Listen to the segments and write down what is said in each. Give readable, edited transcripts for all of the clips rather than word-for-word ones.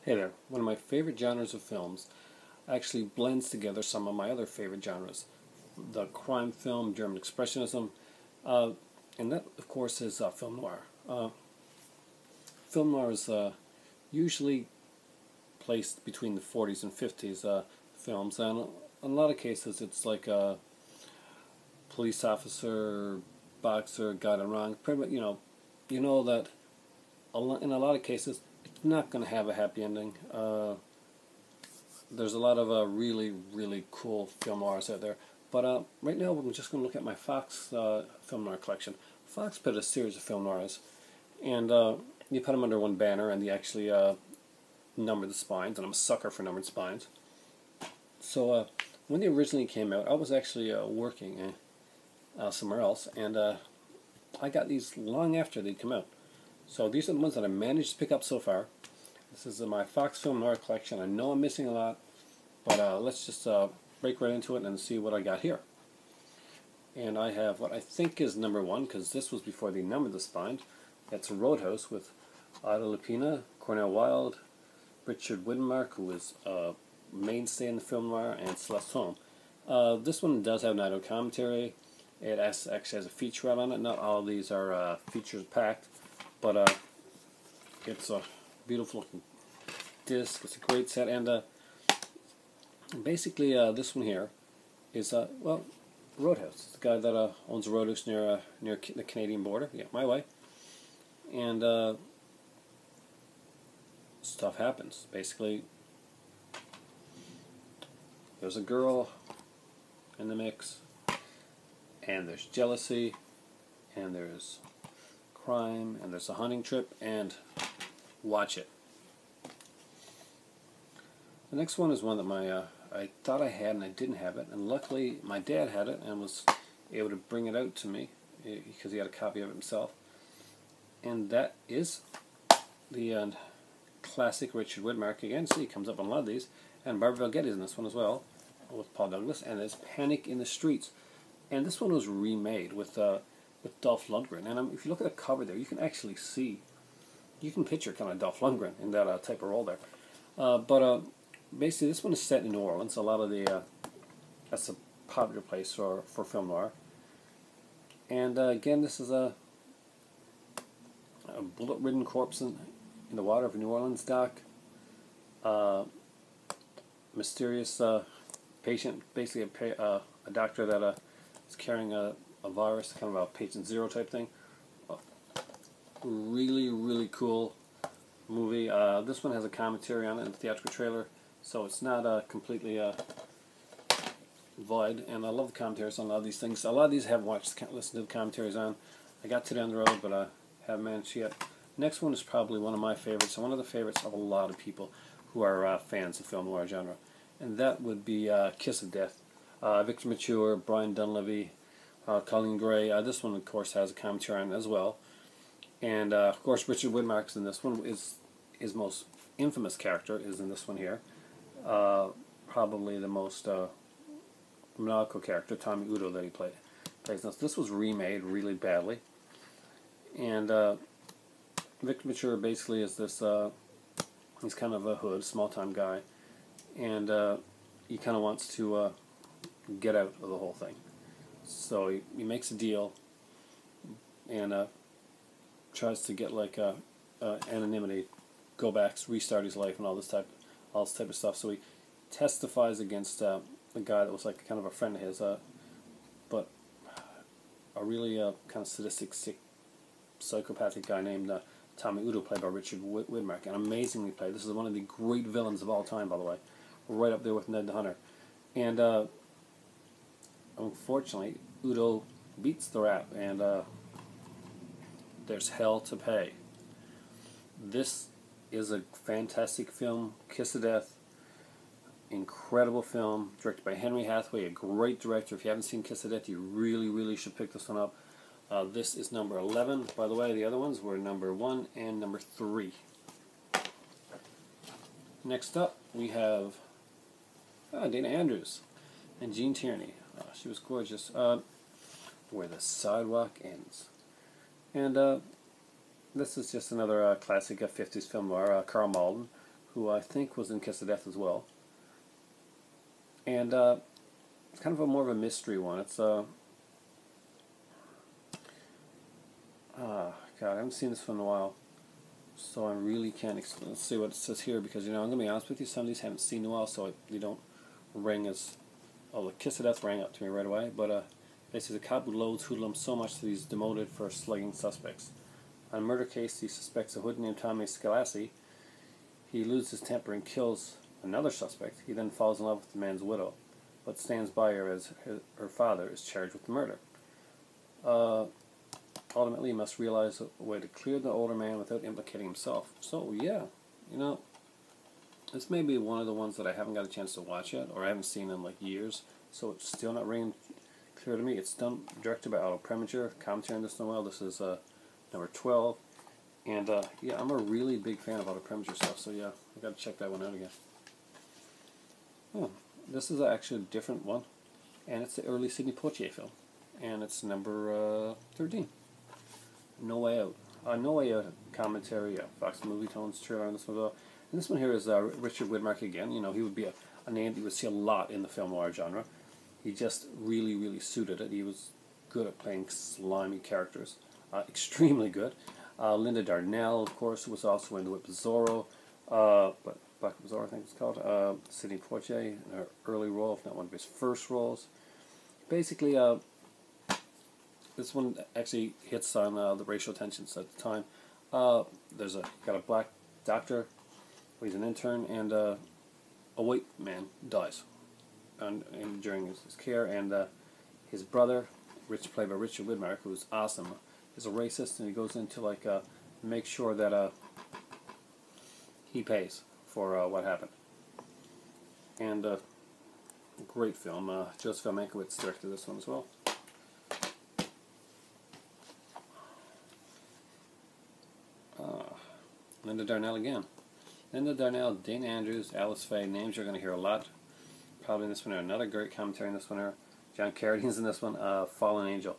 Hey there. One of my favorite genres of films actually blends together some of my other favorite genres. The crime film, German Expressionism, uh, and that, of course, is film noir. Film noir is usually placed between the 40s and 50s films, and in a lot of cases it's like a police officer, boxer, got it wrong. Pretty much, you know that in a lot of cases it's not going to have a happy ending. There's a lot of really, really cool film noirs out there. But right now I'm just going to look at my Fox film noir collection. Fox put a series of film noirs, and you put them under one banner, and they actually number the spines, and I'm a sucker for numbered spines. So when they originally came out, I was actually working somewhere else, and I got these long after they'd come out. So these are the ones that I managed to pick up so far. This is my Fox Film Noir collection. I know I'm missing a lot, but let's just break right into it and see what I got here. And I have what I think is number one, because this was before they numbered the spine. That's Roadhouse with Ada Lupina, Cornel Wilde, Richard Widmark, who is a mainstay in the film noir, and Celeste Holm. This one does have an audio commentary. It actually has a featurette on it. Not all of these are features packed, but it's a beautiful looking disc. It's a great set, and basically this one here is well, Roadhouse. It's the guy that owns a roadhouse near the Canadian border. Yeah, my way. And stuff happens. Basically, there's a girl in the mix, and there's jealousy, and there's crime, and there's a hunting trip, and watch it. The next one is one that I thought I had and I didn't have it, and luckily my dad had it and was able to bring it out to me because he had a copy of it himself. And that is the classic Richard Widmark again. See, he comes up on a lot of these, and Barbara Bel Geddes in this one as well, with Paul Douglas, and it's Panic in the Streets. And this one was remade with Dolph Lundgren. And if you look at the cover there, you can actually see, you can picture kind of Dolph Lundgren in that type of role there. But basically, this one is set in New Orleans. A lot of that's a popular place for film noir. And again, this is a bullet-ridden corpse in the water of a New Orleans dock. Mysterious patient, basically a doctor that is carrying a virus, kind of a patient zero type thing. Really, really cool movie. This one has a commentary on it in the theatrical trailer, so it's not completely void. And I love the commentaries on a lot of these things. A lot of these I haven't listened to the commentaries on. I got to down the road, but I haven't managed yet. Next one is probably one of my favorites, and one of the favorites of a lot of people who are fans of film noir genre, and that would be Kiss of Death. Victor Mature, Brian Dunleavy, Colleen Gray. This one, of course, has a commentary on it as well. And, of course, Richard Widmark's in this one. His most infamous character is in this one here. Probably the most maniacal character, Tommy Udo, that he plays. This was remade really badly. And Victor Mature basically is this, he's kind of a hood, small-time guy. And he kind of wants to get out of the whole thing. So he makes a deal and tries to get like anonymity, go back, restart his life, and all this type of stuff. So he testifies against a guy that was like kind of a friend of his, but a really kind of sadistic, sick, psychopathic guy named Tommy Udo, played by Richard Widmark, and amazingly played. This is one of the great villains of all time, by the way, right up there with Ned the Hunter. And unfortunately, Udo beats the rap, and there's hell to pay. This is a fantastic film, Kiss of Death. Incredible film, directed by Henry Hathaway, a great director. If you haven't seen Kiss of Death, you really, really should pick this one up. This is number 11. By the way, the other ones were number 1 and number 3. Next up, we have Dana Andrews and Jean Tierney. She was gorgeous. Where the Sidewalk Ends. And this is just another classic 50s film noir. Carl Malden, who I think was in Kiss of Death as well. And it's kind of more of a mystery one. It's God, I haven't seen this one in a while, so I really can't let's see what it says here, because I'm going to be honest with you, some of these I haven't seen in a while, so you don't ring as... Oh, the Kiss of Death rang up to me right away, but basically the cop who loathes hoodlums so much that he's demoted for slugging suspects. On a murder case, he suspects a hood named Tommy Scalassi. He loses his temper and kills another suspect. He then falls in love with the man's widow, but stands by her as her father is charged with the murder. Ultimately, he must realize a way to clear the older man without implicating himself. So, yeah, this may be one of the ones that I haven't got a chance to watch yet, or I haven't seen in like years, so it's still not ringing clear to me. It's directed by Otto Preminger. Commentary on this Noir. This is number 12. And yeah, I'm a really big fan of Otto Preminger stuff, so yeah, I've got to check that one out again. Oh, this is actually a different one, and it's the early Sidney Poitier film, and it's number 13. No Way Out. No Way Out commentary, Fox Movie Tones trailer on this one as well. And this one here is Richard Widmark again. He would be a name that you would see a lot in the film noir genre. He just really, really suited it. He was good at playing slimy characters. Extremely good. Linda Darnell, of course, was also in The Whip of Zorro. But Black Zorro, I think it's called. Sidney Poitier, in her early role, if not one of his first roles. Basically, this one actually hits on the racial tensions at the time. There's got a black doctor, he's an intern, and a white man dies during his care, and his brother, played by Richard Widmark, who's awesome, is a racist, and he goes in to make sure that he pays for what happened. And great film. Joseph Mankiewicz directed this one as well. Linda Darnell again. Linda Darnell, Dana Andrews, Alice Faye, names you're going to hear a lot. Probably in this one. Another great commentary in this one. John Carradine's in this one. Fallen Angel.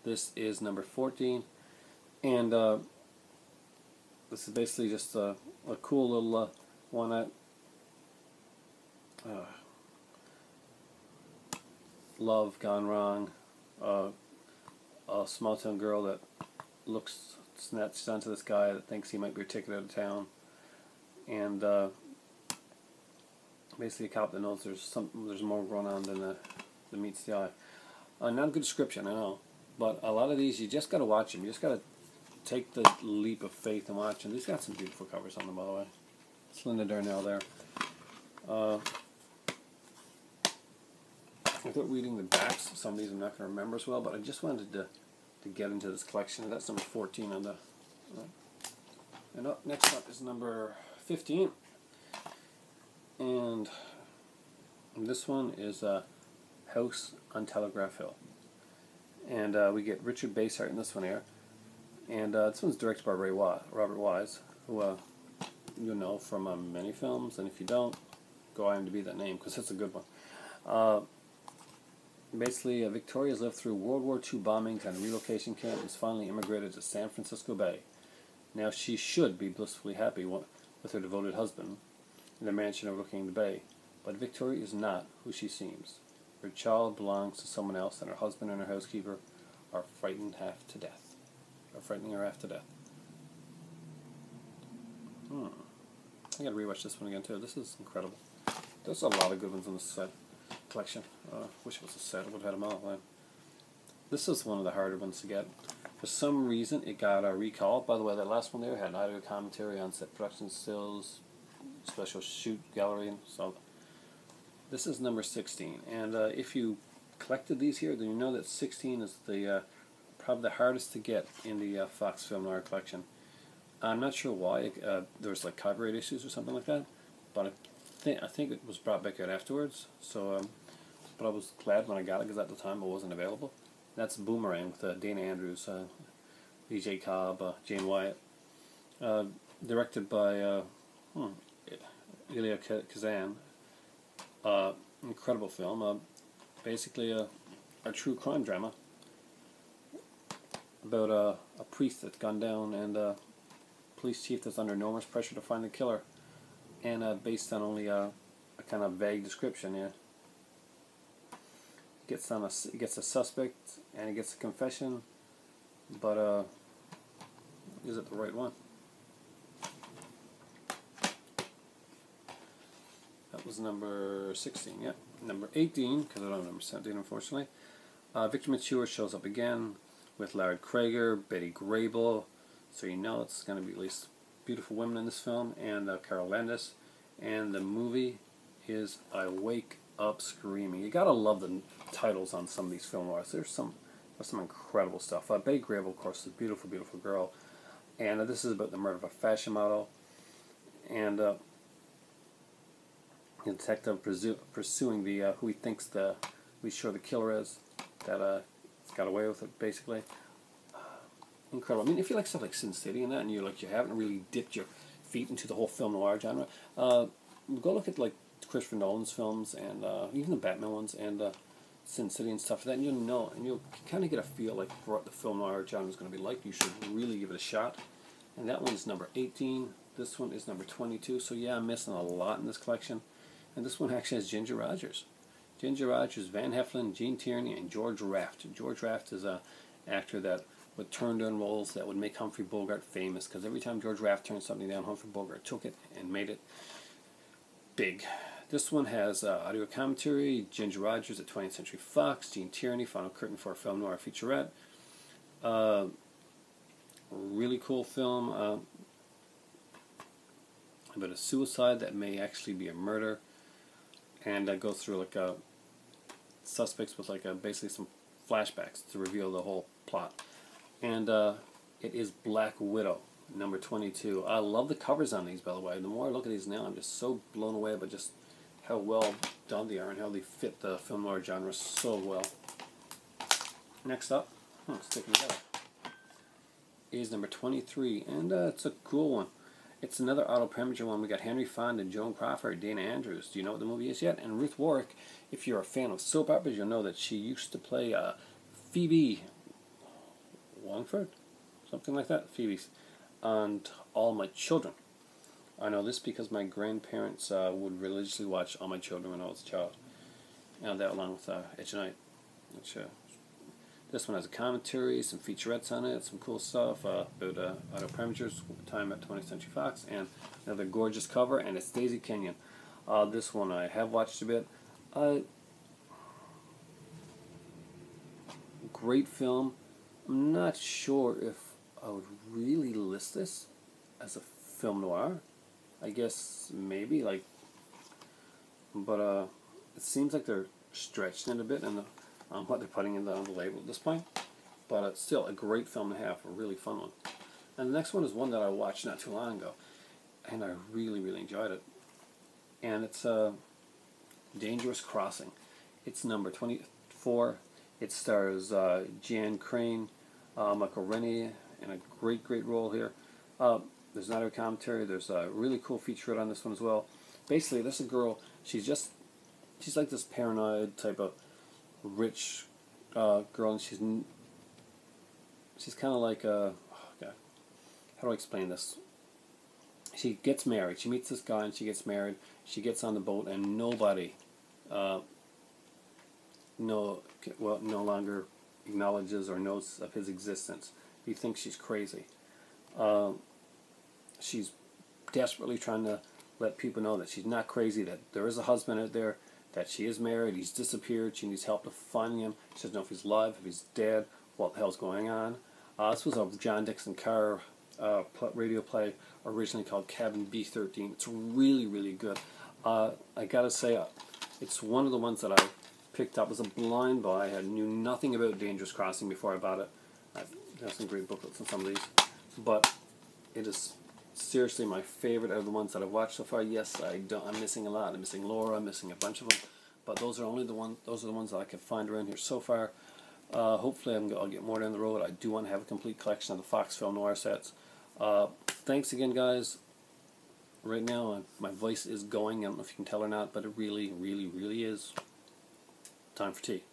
This is number 14. And this is basically just a cool little one. Love gone wrong. A small town girl that looks snatched onto this guy that thinks he might be her ticket out of town, and basically a cop that knows there's more going on than meets the eye. Not a good description, I know, but a lot of these you just got to watch them. You just got to take the leap of faith and watch them. These got some beautiful covers on them, by the way. It's Linda Darnell there. Without reading the backs, some of these I'm not going to remember as well, but I just wanted to get into this collection. That's number 14 on the... and next up is number 15. And this one is House on Telegraph Hill. And we get Richard Basehart in this one here. And this one's directed by Robert Wise, who you know from many films. And if you don't, go IMDb that name, because it's a good one. Basically, Victoria's lived through World War II bombings and a relocation camp and has finally immigrated to San Francisco Bay. Now she should be blissfully happy with her devoted husband in their mansion overlooking the bay. But Victoria is not who she seems. Her child belongs to someone else, and her husband and her housekeeper are frightening her half to death. I gotta rewatch this one again too. This is incredible. There's a lot of good ones on this set. Collection. Wish it was a set. I would have had them all. This is one of the harder ones to get. For some reason, it got a recall. By the way, that last one there had audio commentary on set production stills, special shoot gallery, and so. This is number 16, and if you collected these here, then you know that 16 is the probably the hardest to get in the Fox Film Noir collection. I'm not sure why. There was like copyright issues or something like that, but I think it was brought back out afterwards. So, but I was glad when I got it, because at the time it wasn't available. That's Boomerang with Dana Andrews, E.J. Cobb, Jane Wyatt, directed by Elia Kazan. Incredible film. Basically a true crime drama about a priest that's gone down and a police chief that's under enormous pressure to find the killer. and based on only a kind of vague description. Yeah, gets a suspect and he gets a confession, but is it the right one? That was number 16. Yeah, number 18 because I don't have number 17 unfortunately. Victor Mature shows up again with Larry Krager, Betty Grable, so you know it's going to be at least beautiful women in this film, and Carol Landis. And the movie is I Wake Up Screaming. You gotta love the titles on some of these film noirs. There's some incredible stuff. Betty Grable, of course, is a beautiful, beautiful girl, and this is about the murder of a fashion model, and the detective pursuing the who he thinks the killer is, that got away with it basically. Incredible. I mean, if you like stuff like Sin City and that, and you haven't really dipped your feet into the whole film noir genre, go look at like Christopher Nolan's films and even the Batman ones and Sin City and stuff like that, and you'll kind of get a feel like what the film noir genre is going to be like. You should really give it a shot. And that one's number 18. This one is number 22. So yeah, I'm missing a lot in this collection. And this one actually has Ginger Rogers. Ginger Rogers, Van Heflin, Gene Tierney, and George Raft. George Raft is an actor that would turn down roles that would make Humphrey Bogart famous, because every time George Raft turned something down, Humphrey Bogart took it and made it big. This one has audio commentary, Ginger Rogers at 20th Century Fox, Gene Tierney, Final Curtain for a Film Noir featurette. Really cool film about a suicide that may actually be a murder, and goes through like suspects with basically some flashbacks to reveal the whole plot. And it is Black Widow, number 22. I love the covers on these, by the way. The more I look at these now, I'm just so blown away by just how well done they are and how they fit the film noir genre so well. Next up, sticking together, is number 23, and it's a cool one. It's another Otto Preminger one. We got Henry Fonda, Joan Crawford, Dana Andrews. Do you know what the movie is yet? And Ruth Warwick. If you're a fan of soap operas, you'll know that she used to play Phoebe Longford, something like that. Phoebe's on All My Children. I know this because my grandparents would religiously watch All My Children when I was a child, and that along with Edge Night. Which this one has a commentary, some featurettes on it, some cool stuff about Otto Preminger's time at 20th Century Fox, and another gorgeous cover, and it's Daisy Kenyon. This one I have watched a bit. Great film. I'm not sure if I would really list this as a film noir. I guess maybe, but it seems like they're stretched in a bit in what they're putting in the label at this point. But it's still a great film to have, a really fun one. And the next one is one that I watched not too long ago, and I really, really enjoyed it. And it's Dangerous Crossing. It's number 24. It stars Jan Crane, Michael Rennie in a great, great role here. There's another commentary. There's a really cool featurette on this one as well. Basically, this is a girl. She's like this paranoid type of rich girl, and she's kind of like how do I explain this? She gets married. She meets this guy, and she gets married. She gets on the boat, and nobody, no longer acknowledges or knows of his existence. He thinks she's crazy. She's desperately trying to let people know that she's not crazy, that there is a husband out there, that she is married, he's disappeared, she needs help to find him. She doesn't know if he's alive, if he's dead, what the hell's going on. This was a John Dixon Carr radio play originally called Cabin B13. It's really, really good. I gotta say, it's one of the ones that I picked up as a blind buy. I knew nothing about Dangerous Crossing before I bought it. I have some great booklets on some of these, but it is seriously my favorite out of the ones that I've watched so far. Yes, I'm missing a lot. I'm missing Laura. I'm missing a bunch of them, but those are the ones that I could find around here so far. Hopefully, I'll get more down the road. I do want to have a complete collection of the Fox Film Noir sets. Thanks again, guys. Right now, my voice is going. I don't know if you can tell or not, but it really, really, really is time for tea.